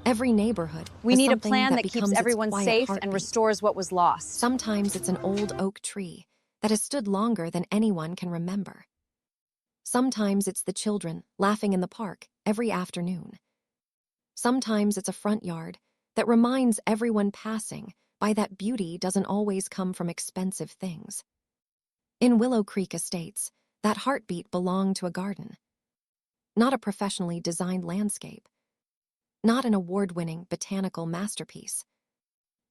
Every neighborhood We has need a something plan that that keeps becomes its everyone quiet safe and heartbeat. restores what was lost. Sometimes it's an old oak tree that has stood longer than anyone can remember. Sometimes it's the children laughing in the park every afternoon. Sometimes it's a front yard that reminds everyone passing by that beauty doesn't always come from expensive things. In Willow Creek Estates, that heartbeat belonged to a garden, not a professionally designed landscape, not an award-winning botanical masterpiece,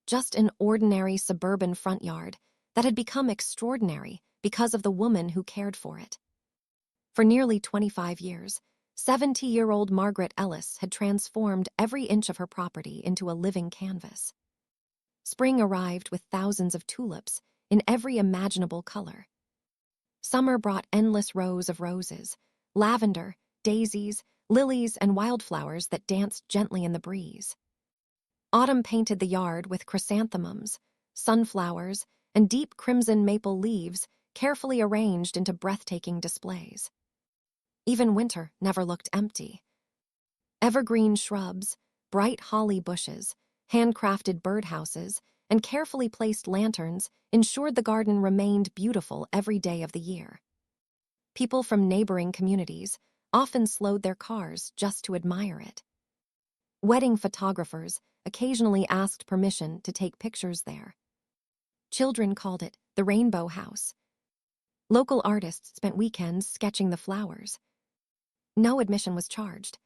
just an ordinary suburban front yard that had become extraordinary because of the woman who cared for it. For nearly 25 years, 70-year-old Margaret Ellis had transformed every inch of her property into a living canvas. Spring arrived with thousands of tulips in every imaginable color. Summer brought endless rows of roses, lavender, daisies, lilies, and wildflowers that danced gently in the breeze. Autumn painted the yard with chrysanthemums, sunflowers, and deep crimson maple leaves carefully arranged into breathtaking displays. Even winter never looked empty. Evergreen shrubs, bright holly bushes, handcrafted birdhouses, and carefully placed lanterns ensured the garden remained beautiful every day of the year. People from neighboring communities often slowed their cars just to admire it. Wedding photographers occasionally asked permission to take pictures there. Children called it the Rainbow House. Local artists spent weekends sketching the flowers. No admission was charged.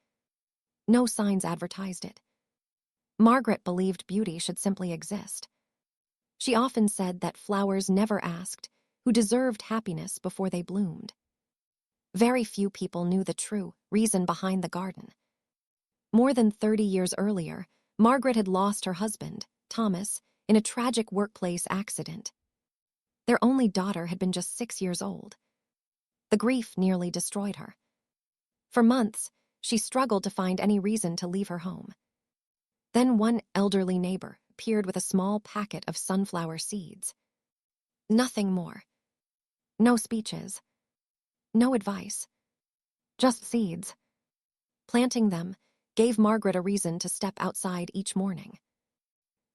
No signs advertised it. Margaret believed beauty should simply exist. She often said that flowers never asked who deserved happiness before they bloomed. Very few people knew the true reason behind the garden. More than 30 years earlier, Margaret had lost her husband, Thomas, in a tragic workplace accident. Their only daughter had been just 6 years old. The grief nearly destroyed her. For months, she struggled to find any reason to leave her home. Then one elderly neighbor appeared with a small packet of sunflower seeds. Nothing more. No speeches. No advice. Just seeds. Planting them gave Margaret a reason to step outside each morning.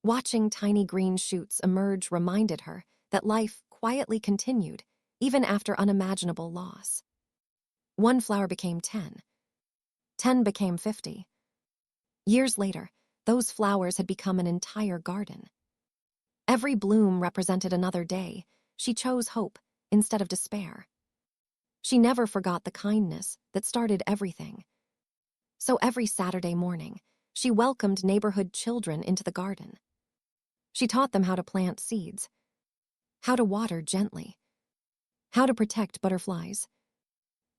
Watching tiny green shoots emerge reminded her that life quietly continued, even after unimaginable loss. One flower became 10. 10 became 50. Years later, those flowers had become an entire garden. Every bloom represented another day. She chose hope instead of despair. She never forgot the kindness that started everything. So every Saturday morning, she welcomed neighborhood children into the garden. She taught them how to plant seeds, how to water gently, how to protect butterflies,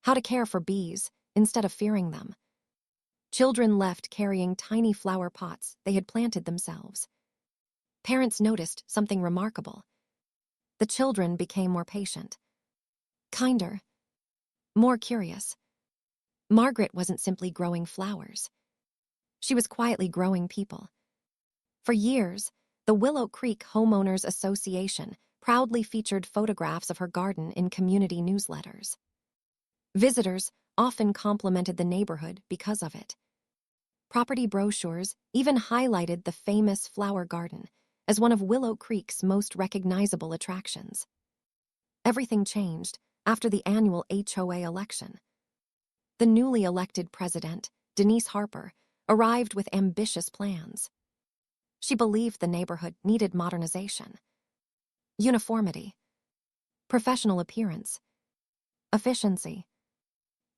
how to care for bees instead of fearing them. Children left carrying tiny flower pots they had planted themselves. Parents noticed something remarkable. The children became more patient, kinder, more curious. Margaret wasn't simply growing flowers. She was quietly growing people. For years, the Willow Creek Homeowners Association proudly featured photographs of her garden in community newsletters. Visitors often complimented the neighborhood because of it. Property brochures even highlighted the famous flower garden as one of Willow Creek's most recognizable attractions. Everything changed after the annual HOA election. The newly elected president, Denise Harper, arrived with ambitious plans. She believed the neighborhood needed modernization, uniformity, professional appearance, efficiency.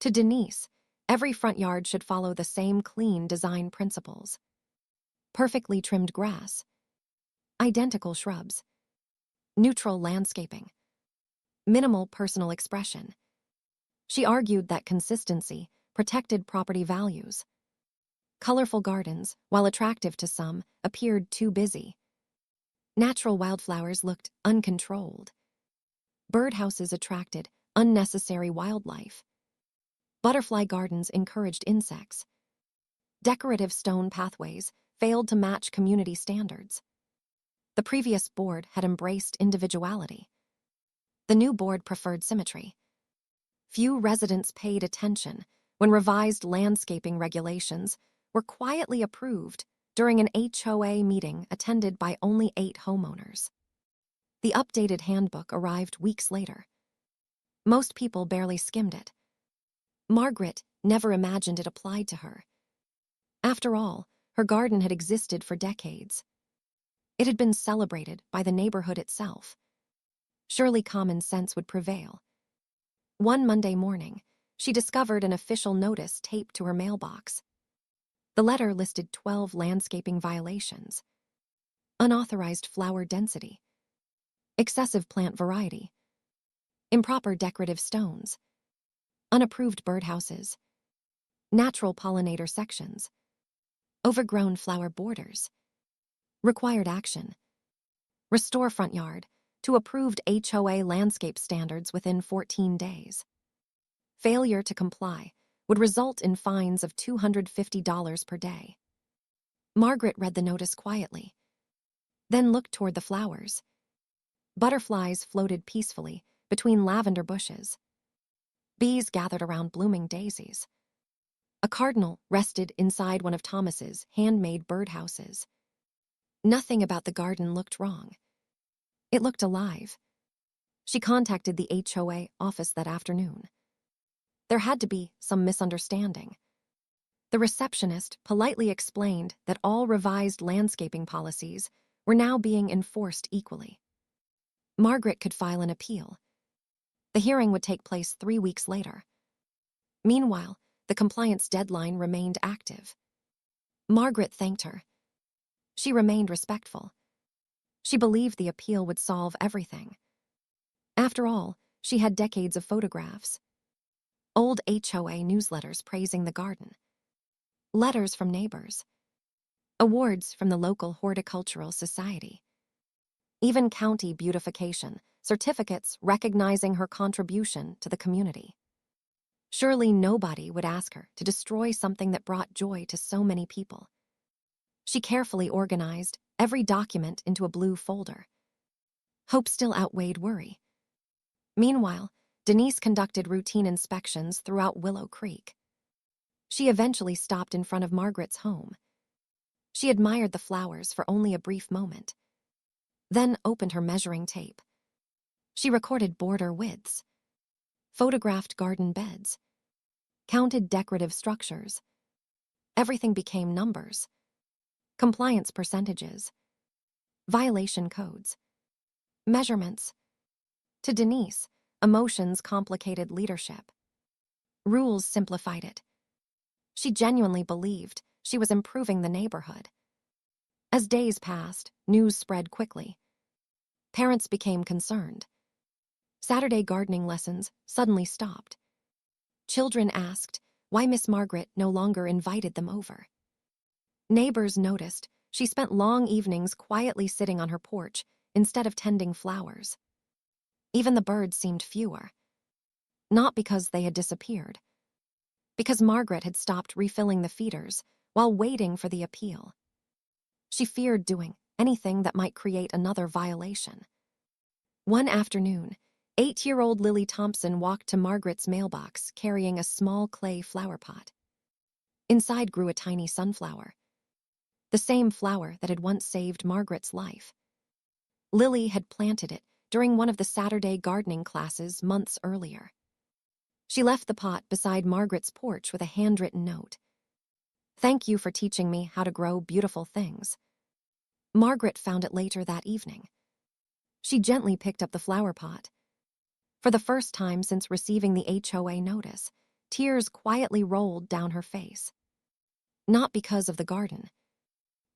To Denise, every front yard should follow the same clean design principles. Perfectly trimmed grass, identical shrubs, neutral landscaping, minimal personal expression. She argued that consistency protected property values. Colorful gardens, while attractive to some, appeared too busy. Natural wildflowers looked uncontrolled. Birdhouses attracted unnecessary wildlife. Butterfly gardens encouraged insects. Decorative stone pathways failed to match community standards. The previous board had embraced individuality. The new board preferred symmetry. Few residents paid attention when revised landscaping regulations were quietly approved during an HOA meeting attended by only 8 homeowners. The updated handbook arrived weeks later. Most people barely skimmed it. Margaret never imagined it applied to her. After all, her garden had existed for decades. It had been celebrated by the neighborhood itself. Surely common sense would prevail. One Monday morning, she discovered an official notice taped to her mailbox. The letter listed 12 landscaping violations: unauthorized flower density, excessive plant variety, improper decorative stones, unapproved birdhouses, natural pollinator sections, overgrown flower borders, required action, restore front yard to approved HOA landscape standards within 14 days. Failure to comply would result in fines of $250 per day. Margaret read the notice quietly, then looked toward the flowers. Butterflies floated peacefully between lavender bushes. Bees gathered around blooming daisies. A cardinal rested inside one of Thomas's handmade birdhouses. Nothing about the garden looked wrong. It looked alive. She contacted the HOA office that afternoon. There had to be some misunderstanding. The receptionist politely explained that all revised landscaping policies were now being enforced equally. Margaret could file an appeal. The hearing would take place 3 weeks later. Meanwhile, the compliance deadline remained active. Margaret thanked her. She remained respectful. She believed the appeal would solve everything. After all, she had decades of photographs. Old HOA newsletters praising the garden. Letters from neighbors. Awards from the local horticultural society. Even county beautification certificates recognizing her contribution to the community. Surely nobody would ask her to destroy something that brought joy to so many people. She carefully organized every document into a blue folder. Hope still outweighed worry. Meanwhile, Denise conducted routine inspections throughout Willow Creek. She eventually stopped in front of Margaret's home. She admired the flowers for only a brief moment, then opened her measuring tape. She recorded border widths, photographed garden beds, counted decorative structures. Everything became numbers, compliance percentages, violation codes, measurements. To Denise, emotions complicated leadership. Rules simplified it. She genuinely believed she was improving the neighborhood. As days passed, news spread quickly. Parents became concerned. Saturday gardening lessons suddenly stopped. Children asked why Miss Margaret no longer invited them over. Neighbors noticed she spent long evenings quietly sitting on her porch instead of tending flowers. Even the birds seemed fewer. Not because they had disappeared, because Margaret had stopped refilling the feeders while waiting for the appeal. She feared doing anything that might create another violation. One afternoon, 8-year-old Lily Thompson walked to Margaret's mailbox carrying a small clay flower pot. Inside grew a tiny sunflower, the same flower that had once saved Margaret's life. Lily had planted it during one of the Saturday gardening classes months earlier. She left the pot beside Margaret's porch with a handwritten note. "Thank you for teaching me how to grow beautiful things." Margaret found it later that evening. She gently picked up the flower pot. For the first time since receiving the HOA notice, tears quietly rolled down her face. Not because of the garden,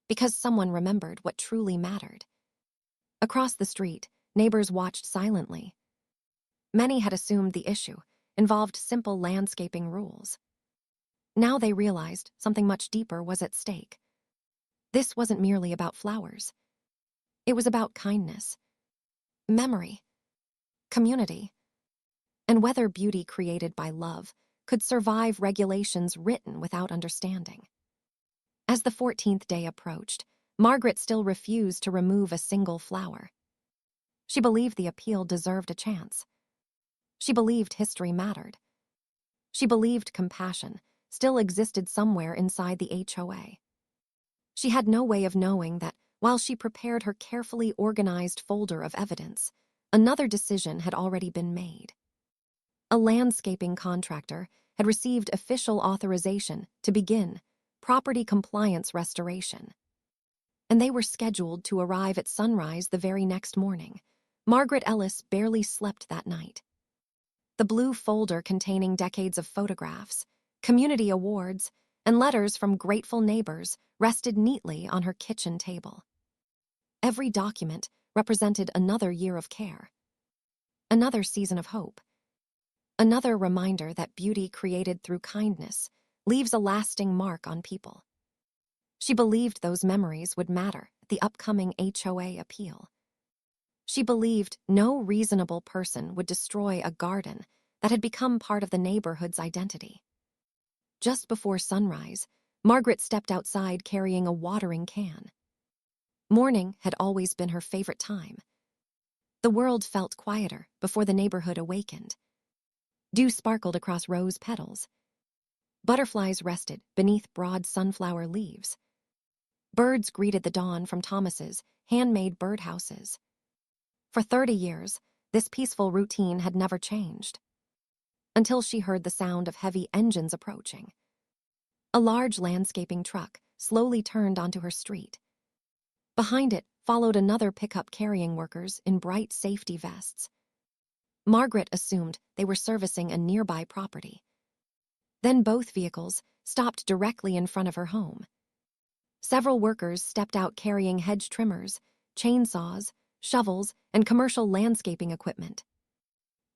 because someone remembered what truly mattered. Across the street, neighbors watched silently. Many had assumed the issue involved simple landscaping rules. Now they realized something much deeper was at stake. This wasn't merely about flowers. It was about kindness, memory, community, and whether beauty created by love could survive regulations written without understanding. As the 14th day approached, Margaret still refused to remove a single flower. She believed the appeal deserved a chance. She believed history mattered. She believed compassion still existed somewhere inside the HOA. She had no way of knowing that while she prepared her carefully organized folder of evidence, another decision had already been made. A landscaping contractor had received official authorization to begin property compliance restoration, and they were scheduled to arrive at sunrise the very next morning. Margaret Ellis barely slept that night. The blue folder containing decades of photographs, community awards, and letters from grateful neighbors rested neatly on her kitchen table. Every document represented another year of care, another season of hope, another reminder that beauty created through kindness leaves a lasting mark on people. She believed those memories would matter at the upcoming HOA appeal. She believed no reasonable person would destroy a garden that had become part of the neighborhood's identity. Just before sunrise, Margaret stepped outside carrying a watering can. Morning had always been her favorite time. The world felt quieter before the neighborhood awakened. Dew sparkled across rose petals. Butterflies rested beneath broad sunflower leaves. Birds greeted the dawn from Thomas's handmade birdhouses. For 30 years, this peaceful routine had never changed. Until she heard the sound of heavy engines approaching. A large landscaping truck slowly turned onto her street. Behind it followed another pickup carrying workers in bright safety vests. Margaret assumed they were servicing a nearby property. Then both vehicles stopped directly in front of her home. Several workers stepped out carrying hedge trimmers, chainsaws, shovels, and commercial landscaping equipment.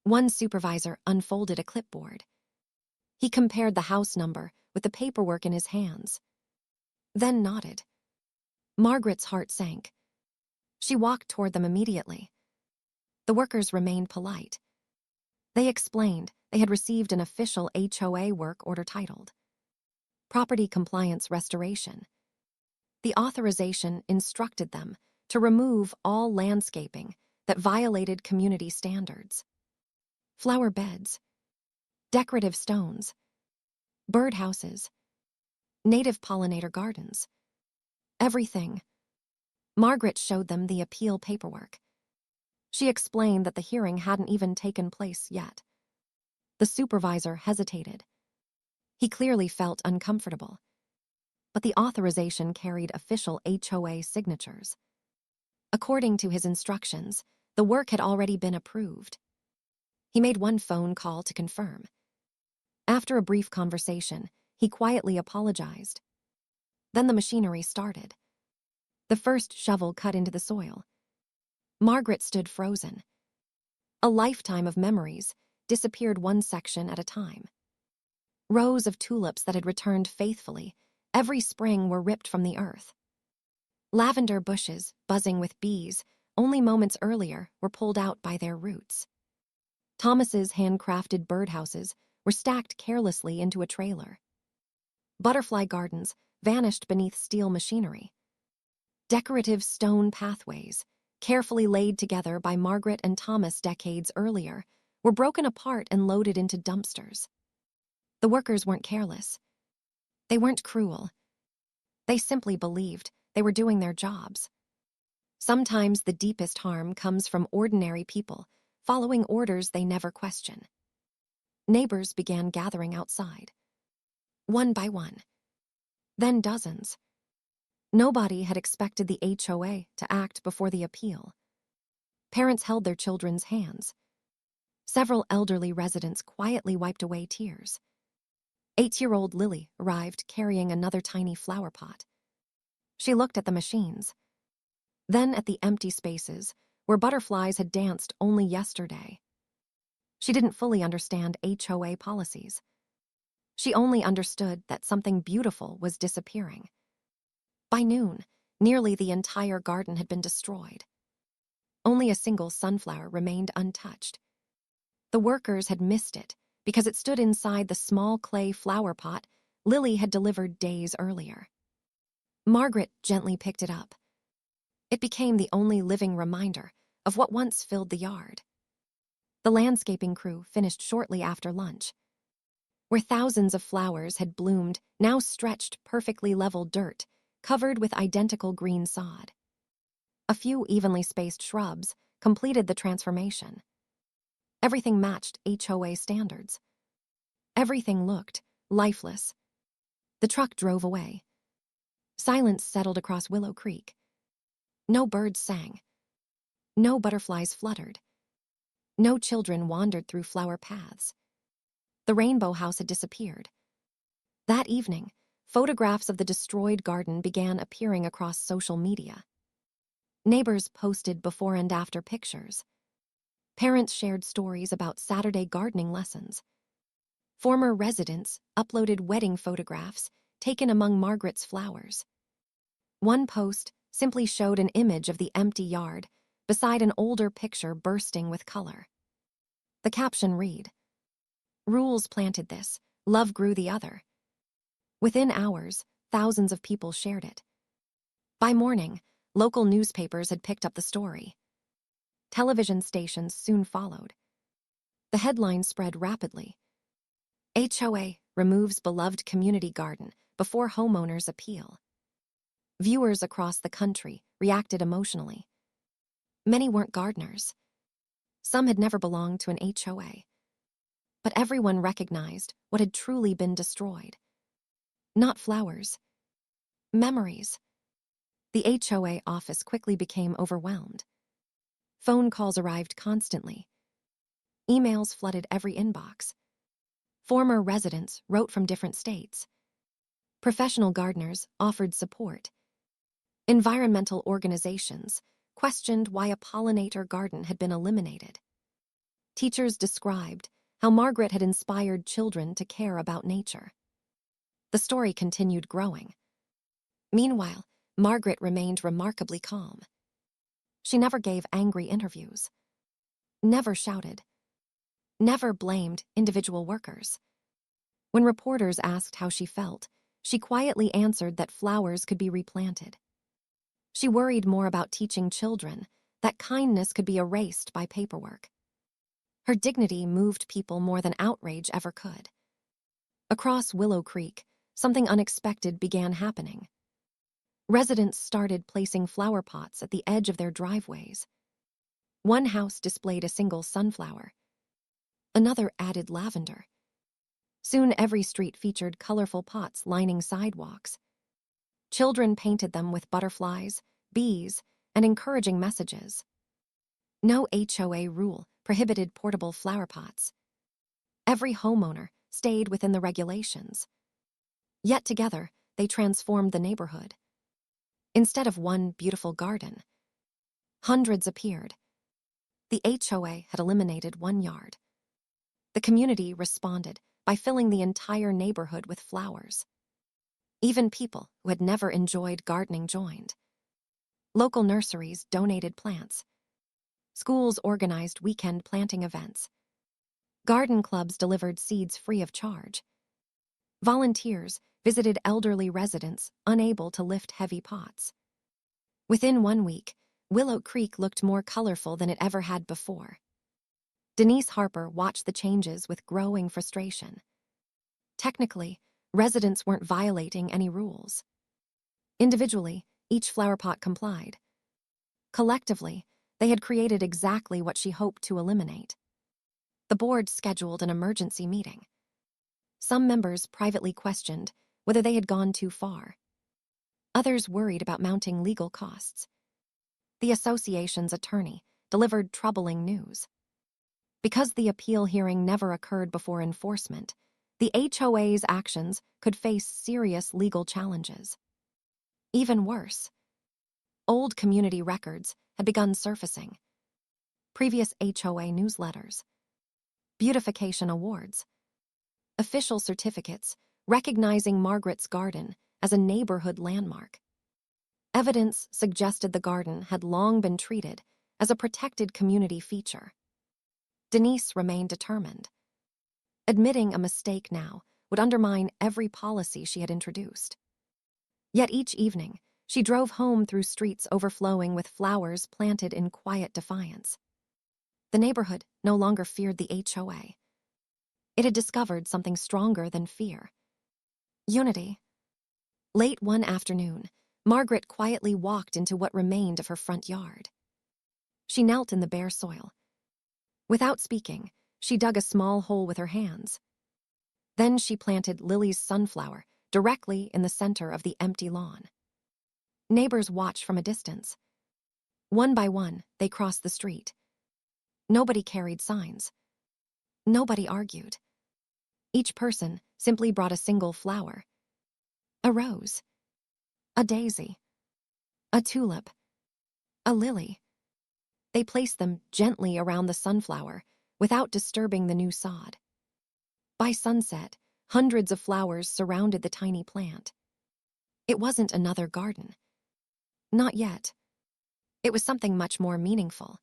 One supervisor unfolded a clipboard. He compared the house number with the paperwork in his hands, then nodded. Margaret's heart sank. She walked toward them immediately. The workers remained polite. They explained they had received an official HOA work order titled Property Compliance Restoration. The authorization instructed them to remove all landscaping that violated community standards. Flower beds, decorative stones, birdhouses, native pollinator gardens. Everything. Margaret showed them the appeal paperwork. She explained that the hearing hadn't even taken place yet. The supervisor hesitated. He clearly felt uncomfortable. But the authorization carried official HOA signatures. According to his instructions, the work had already been approved. He made one phone call to confirm. After a brief conversation, he quietly apologized. Then the machinery started. The first shovel cut into the soil. Margaret stood frozen. A lifetime of memories disappeared one section at a time. Rows of tulips that had returned faithfully every spring were ripped from the earth. Lavender bushes, buzzing with bees, only moments earlier were pulled out by their roots. Thomas's handcrafted birdhouses were stacked carelessly into a trailer. Butterfly gardens vanished beneath steel machinery. Decorative stone pathways, carefully laid together by Margaret and Thomas decades earlier, were broken apart and loaded into dumpsters. The workers weren't careless. They weren't cruel. They simply believed they were doing their jobs. Sometimes the deepest harm comes from ordinary people following orders they never question. Neighbors began gathering outside. One by one. Then dozens. Nobody had expected the HOA to act before the appeal. Parents held their children's hands. Several elderly residents quietly wiped away tears. 8-year-old Lily arrived carrying another tiny flower pot. She looked at the machines, then at the empty spaces where butterflies had danced only yesterday. She didn't fully understand HOA policies. She only understood that something beautiful was disappearing. By noon, nearly the entire garden had been destroyed. Only a single sunflower remained untouched. The workers had missed it because it stood inside the small clay flower pot Lily had delivered days earlier. Margaret gently picked it up. It became the only living reminder of what once filled the yard. The landscaping crew finished shortly after lunch. where thousands of flowers had bloomed, now stretched perfectly level dirt, covered with identical green sod. A few evenly spaced shrubs completed the transformation. Everything matched HOA standards. Everything looked lifeless. The truck drove away. Silence settled across Willow Creek. No birds sang. No butterflies fluttered. No children wandered through flower paths. The rainbow house had disappeared. That evening, photographs of the destroyed garden began appearing across social media. Neighbors posted before and after pictures. Parents shared stories about Saturday gardening lessons. Former residents uploaded wedding photographs taken among Margaret's flowers. One post simply showed an image of the empty yard beside an older picture bursting with color. The caption read, "Rules planted this, love grew the other." Within hours, thousands of people shared it. By morning, local newspapers had picked up the story. Television stations soon followed. The headline spread rapidly. HOA removes beloved community garden before homeowners appeal. Viewers across the country reacted emotionally. Many weren't gardeners. Some had never belonged to an HOA. But everyone recognized what had truly been destroyed. Not flowers. Memories. The HOA office quickly became overwhelmed. Phone calls arrived constantly. Emails flooded every inbox. Former residents wrote from different states. Professional gardeners offered support. Environmental organizations questioned why a pollinator garden had been eliminated. Teachers described how Margaret had inspired children to care about nature. The story continued growing. Meanwhile, Margaret remained remarkably calm. She never gave angry interviews. Never shouted. Never blamed individual workers. When reporters asked how she felt, she quietly answered that flowers could be replanted. She worried more about teaching children that kindness could be erased by paperwork. Her dignity moved people more than outrage ever could. Across Willow Creek, something unexpected began happening. Residents started placing flower pots at the edge of their driveways. One house displayed a single sunflower. Another added lavender. Soon every street featured colorful pots lining sidewalks. Children painted them with butterflies, bees, and encouraging messages. No HOA rule prohibited portable flower pots. Every homeowner stayed within the regulations. Yet together, they transformed the neighborhood. Instead of one beautiful garden, hundreds appeared. The HOA had eliminated one yard. The community responded by filling the entire neighborhood with flowers. Even people who had never enjoyed gardening joined. Local nurseries donated plants. Schools organized weekend planting events. Garden clubs delivered seeds free of charge. Volunteers visited elderly residents unable to lift heavy pots. Within 1 week, Willow Creek looked more colorful than it ever had before. Denise Harper watched the changes with growing frustration. Technically, residents weren't violating any rules. Individually, each flower pot complied. Collectively, they had created exactly what she hoped to eliminate. The board scheduled an emergency meeting. Some members privately questioned whether they had gone too far. Others worried about mounting legal costs. The association's attorney delivered troubling news. Because the appeal hearing never occurred before enforcement, the HOA's actions could face serious legal challenges. Even worse, old community records had begun surfacing. Previous HOA newsletters, beautification awards, official certificates recognizing Margaret's garden as a neighborhood landmark. Evidence suggested the garden had long been treated as a protected community feature. Denise remained determined. Admitting a mistake now would undermine every policy she had introduced. Yet each evening, she drove home through streets overflowing with flowers planted in quiet defiance. The neighborhood no longer feared the HOA. It had discovered something stronger than fear. Unity. Late one afternoon, Margaret quietly walked into what remained of her front yard. She knelt in the bare soil. Without speaking, she dug a small hole with her hands. Then she planted Lily's sunflower directly in the center of the empty lawn. Neighbors watched from a distance. One by one, they crossed the street. Nobody carried signs. Nobody argued. Each person simply brought a single flower. A rose. A daisy. A tulip. A lily. They placed them gently around the sunflower without disturbing the new sod. By sunset, hundreds of flowers surrounded the tiny plant. It wasn't another garden. Not yet. It was something much more meaningful.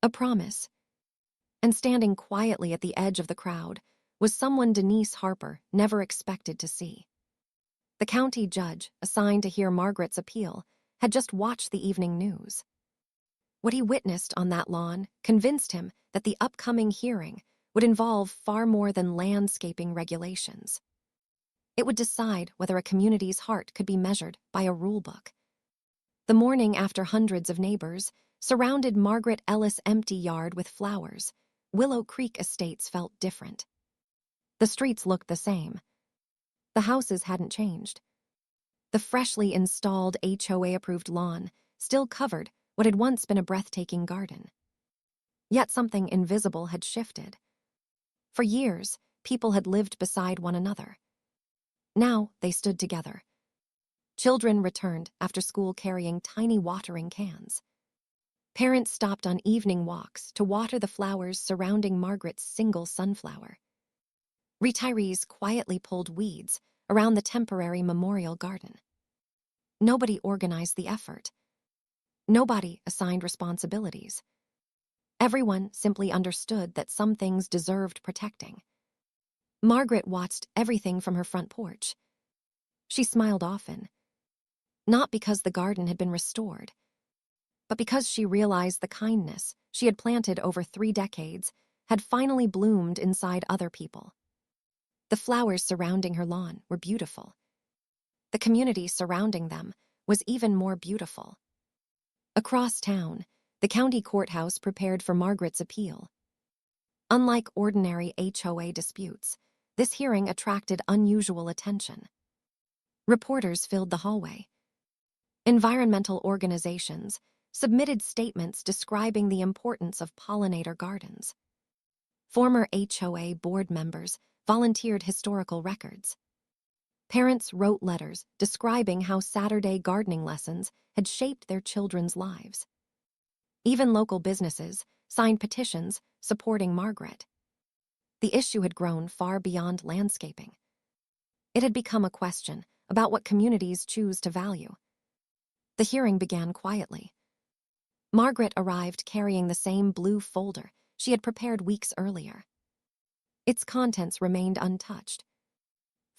A promise. And standing quietly at the edge of the crowd was someone Denise Harper never expected to see. The county judge assigned to hear Margaret's appeal had just watched the evening news. What he witnessed on that lawn convinced him that the upcoming hearing would involve far more than landscaping regulations. It would decide whether a community's heart could be measured by a rulebook. The morning after hundreds of neighbors surrounded Margaret Ellis' empty yard with flowers, Willow Creek Estates felt different. The streets looked the same. The houses hadn't changed. The freshly installed HOA-approved lawn still covered what had once been a breathtaking garden. Yet something invisible had shifted. For years, people had lived beside one another. Now they stood together. Children returned after school carrying tiny watering cans. Parents stopped on evening walks to water the flowers surrounding Margaret's single sunflower. Retirees quietly pulled weeds around the temporary memorial garden. Nobody organized the effort. Nobody assigned responsibilities. Everyone simply understood that some things deserved protecting. Margaret watched everything from her front porch. She smiled often, not because the garden had been restored, but because she realized the kindness she had planted over 3 decades had finally bloomed inside other people. The flowers surrounding her lawn were beautiful. The community surrounding them was even more beautiful. Across town, the county courthouse prepared for Margaret's appeal. Unlike ordinary HOA disputes, this hearing attracted unusual attention. Reporters filled the hallway. Environmental organizations submitted statements describing the importance of pollinator gardens. Former HOA board members volunteered historical records. Parents wrote letters describing how Saturday gardening lessons had shaped their children's lives. Even local businesses signed petitions supporting Margaret. The issue had grown far beyond landscaping. It had become a question about what communities choose to value. The hearing began quietly. Margaret arrived carrying the same blue folder she had prepared weeks earlier. Its contents remained untouched.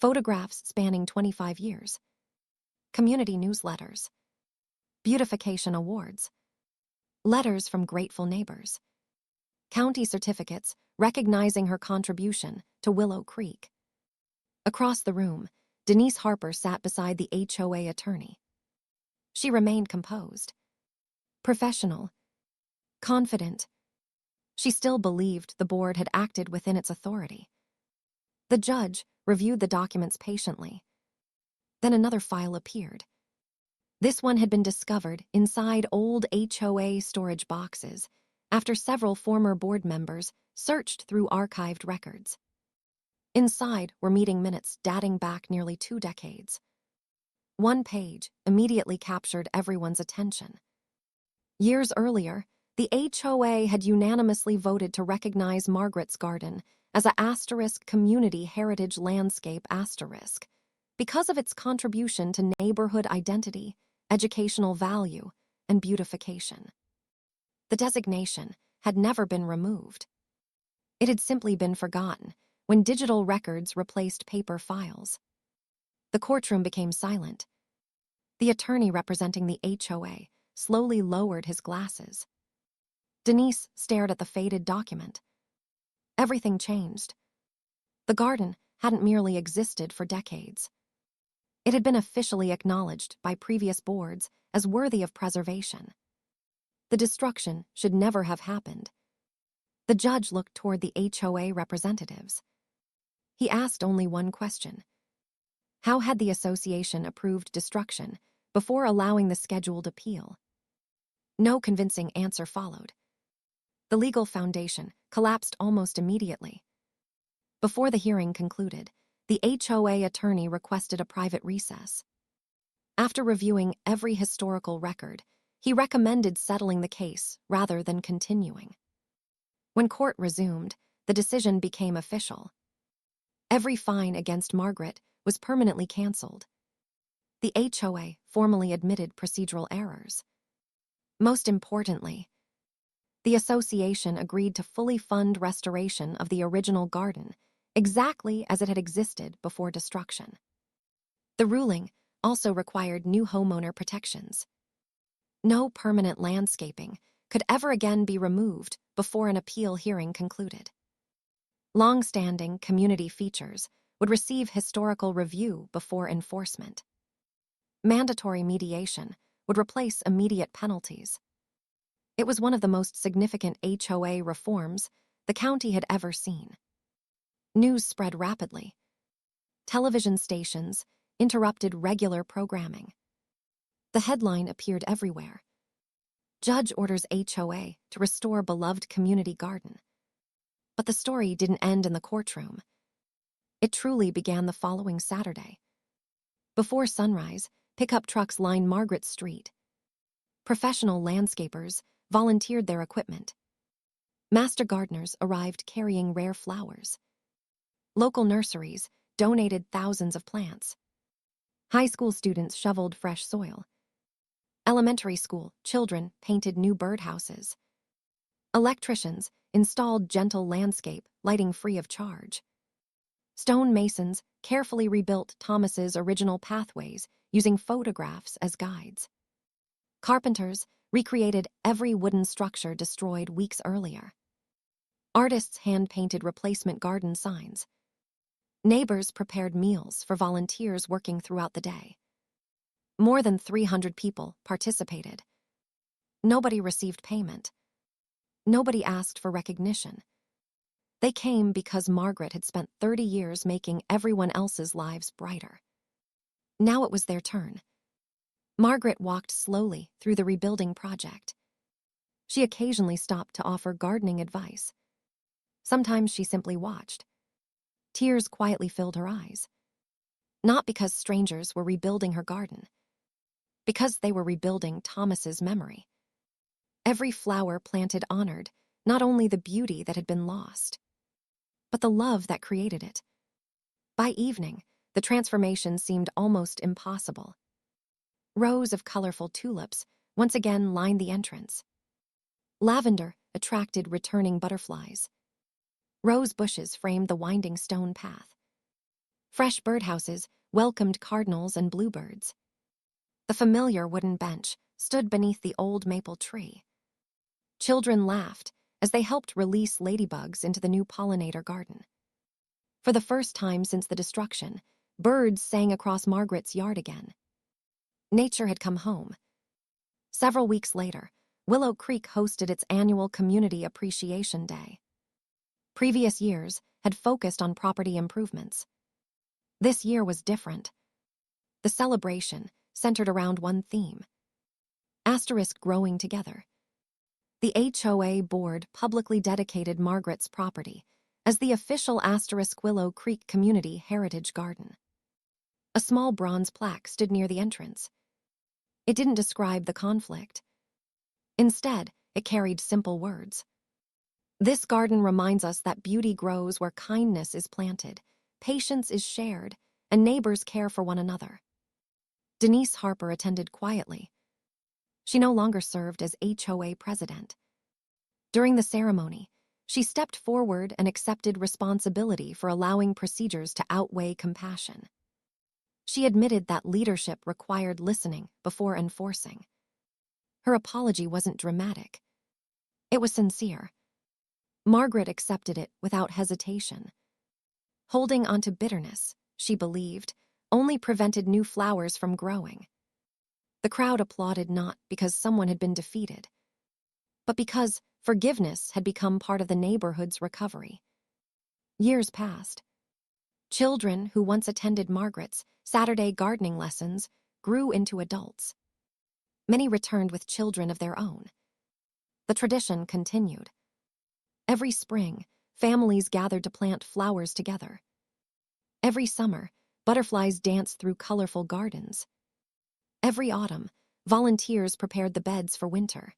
Photographs spanning 25 years. Community newsletters. Beautification awards. Letters from grateful neighbors. County certificates recognizing her contribution to Willow Creek. Across the room, Denise Harper sat beside the HOA attorney. She remained composed. Professional. Confident. She still believed the board had acted within its authority. The judge reviewed the documents patiently. Then another file appeared. This one had been discovered inside old HOA storage boxes after several former board members searched through archived records. Inside were meeting minutes dating back nearly 2 decades. One page immediately captured everyone's attention. Years earlier, the HOA had unanimously voted to recognize Margaret's Garden as a * community heritage landscape * because of its contribution to neighborhood identity, educational value, and beautification. The designation had never been removed. It had simply been forgotten when digital records replaced paper files. The courtroom became silent. The attorney representing the HOA slowly lowered his glasses. Denise stared at the faded document. Everything changed. The garden hadn't merely existed for decades. It had been officially acknowledged by previous boards as worthy of preservation. The destruction should never have happened. The judge looked toward the HOA representatives. He asked only one question. How had the association approved destruction before allowing the scheduled appeal? No convincing answer followed. The legal foundation collapsed almost immediately. Before the hearing concluded, the HOA attorney requested a private recess. After reviewing every historical record, he recommended settling the case rather than continuing. When court resumed, the decision became official. Every fine against Margaret was permanently canceled. The HOA formally admitted procedural errors. Most importantly, the association agreed to fully fund restoration of the original garden, exactly as it had existed before destruction. The ruling also required new homeowner protections. No permanent landscaping could ever again be removed before an appeal hearing concluded. Long-standing community features would receive historical review before enforcement. Mandatory mediation would replace immediate penalties. It was one of the most significant HOA reforms the county had ever seen. News spread rapidly. Television stations interrupted regular programming. The headline appeared everywhere. Judge orders HOA to restore beloved community garden. But the story didn't end in the courtroom. It truly began the following Saturday. Before sunrise, pickup trucks lined Margaret Street. Professional landscapers volunteered their equipment. Master gardeners arrived carrying rare flowers. Local nurseries donated thousands of plants. High school students shoveled fresh soil. Elementary school children painted new birdhouses. Electricians installed gentle landscape lighting free of charge. Stone masons carefully rebuilt Thomas's original pathways using photographs as guides. Carpenters recreated every wooden structure destroyed weeks earlier. Artists hand-painted replacement garden signs. Neighbors prepared meals for volunteers working throughout the day. More than 300 people participated. Nobody received payment. Nobody asked for recognition. They came because Margaret had spent 30 years making everyone else's lives brighter. Now it was their turn. Margaret walked slowly through the rebuilding project. She occasionally stopped to offer gardening advice. Sometimes she simply watched. Tears quietly filled her eyes. Not because strangers were rebuilding her garden, because they were rebuilding Thomas's memory. Every flower planted honored not only the beauty that had been lost, but the love that created it. By evening, the transformation seemed almost impossible. Rows of colorful tulips once again lined the entrance. Lavender attracted returning butterflies. Rose bushes framed the winding stone path. Fresh birdhouses welcomed cardinals and bluebirds. The familiar wooden bench stood beneath the old maple tree. Children laughed as they helped release ladybugs into the new pollinator garden. For the first time since the destruction, birds sang across Margaret's yard again. Nature had come home. Several weeks later, Willow Creek hosted its annual Community Appreciation Day. Previous years had focused on property improvements. This year was different. The celebration centered around one theme: growing together. The HOA board publicly dedicated Margaret's property as the official Willow Creek Community Heritage Garden. A small bronze plaque stood near the entrance. It didn't describe the conflict. Instead, it carried simple words. This garden reminds us that beauty grows where kindness is planted, patience is shared, and neighbors care for one another. Denise Harper attended quietly. She no longer served as HOA president. During the ceremony, she stepped forward and accepted responsibility for allowing procedures to outweigh compassion. She admitted that leadership required listening before enforcing. Her apology wasn't dramatic. It was sincere. Margaret accepted it without hesitation. Holding onto bitterness, she believed, only prevented new flowers from growing. The crowd applauded not because someone had been defeated, but because forgiveness had become part of the neighborhood's recovery. Years passed. Children who once attended Margaret's Saturday gardening lessons grew into adults. Many returned with children of their own. The tradition continued. Every spring, families gathered to plant flowers together. Every summer, butterflies danced through colorful gardens. Every autumn, volunteers prepared the beds for winter.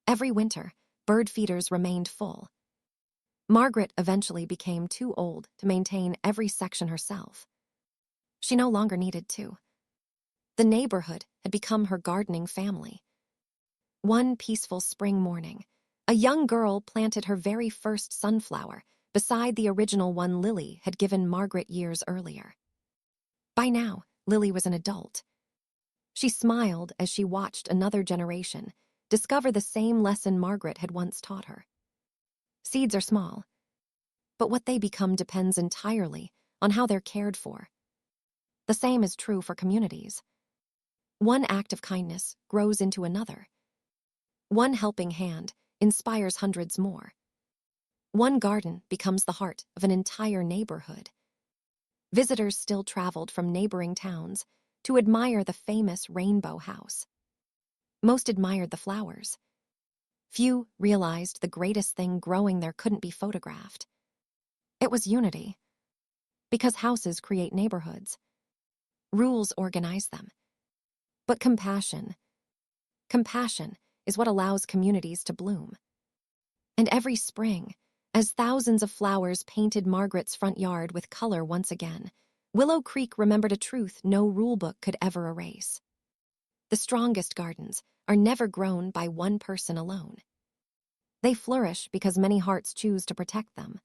Every winter, bird feeders remained full. Margaret eventually became too old to maintain every section herself. She no longer needed to. The neighborhood had become her gardening family. One peaceful spring morning, a young girl planted her very first sunflower beside the original one Lily had given Margaret years earlier. By now, Lily was an adult. She smiled as she watched another generation discover the same lesson Margaret had once taught her. Seeds are small, but what they become depends entirely on how they're cared for. The same is true for communities. One act of kindness grows into another. One helping hand inspires hundreds more. One garden becomes the heart of an entire neighborhood. Visitors still traveled from neighboring towns to admire the famous Rainbow House. Most admired the flowers. Few realized the greatest thing growing there couldn't be photographed. It was unity. Because houses create neighborhoods. Rules organize them. But compassion is what allows communities to bloom. And every spring, as thousands of flowers painted Margaret's front yard with color once again, Willow Creek remembered a truth no rulebook could ever erase. The strongest gardens are never grown by one person alone. They flourish because many hearts choose to protect them.